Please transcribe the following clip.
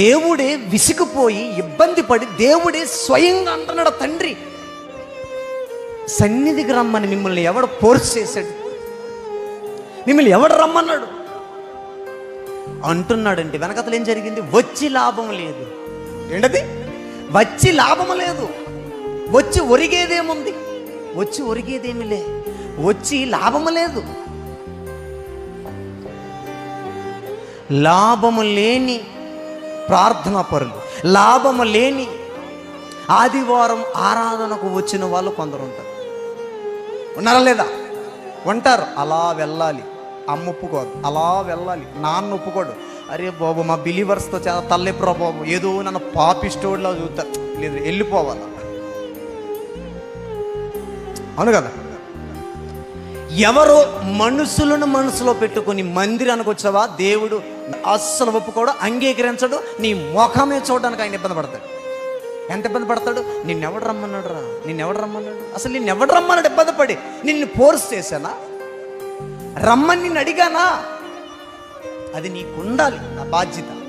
దేవుడే విసిగిపోయి ఇబ్బంది పడి దేవుడే స్వయంగా అంటున్నాడు, తండ్రి సన్నిధికి రమ్మని మిమ్మల్ని ఎవడు ఫోర్స్ చేశాడు? మిమ్మల్ని ఎవడు రమ్మన్నాడు అంటున్నాడండి. వెనకతలు ఏం జరిగింది? వచ్చి లాభం లేదు. ఏంటది? వచ్చి లాభం లేదు. వచ్చి ఒరిగేదేముంది? వచ్చి ఒరిగేదేమి లే. వచ్చి లాభము లేదు. లాభము లేని ప్రార్థనా పరులు, లాభము లేని ఆదివారం ఆరాధనకు వచ్చిన వాళ్ళు కొందరు ఉంటారు. ఉన్నారా లేదా? ఉంటారు. అలా వెళ్ళాలి, అమ్మ ఒప్పుకోదు. అలా వెళ్ళాలి, నాన్న ఒప్పుకోడు. అరే బాబు మా బిలీవర్స్తో చాలా తల్లెప్పురా బాబు, ఏదో నన్ను పాపిస్టోడ్లా చూస్తారు. లేదు, వెళ్ళిపోవాలి. అవును కదా? ఎవరో మనుషులను మనసులో పెట్టుకుని మందిరానికి వచ్చావా, దేవుడు అస్సలు ఒప్పుకోడు, అంగీకరించడు. నీ ముఖమే చూడడానికి ఆయన ఇబ్బంది పడతాడు. ఎంత ఇబ్బంది పడతాడు? నిన్నెవడు రమ్మన్నాడు రా, నిన్నెవడు రమ్మన్నాడు? అసలు నిన్నెవడు రమ్మన్నాడు? ఇబ్బంది పడి నిన్ను ఫోర్స్ చేశానా? రమ్మని నిన్ను అడిగానా? అది నీకు ఉండాలి, ఆ బాధ్యత.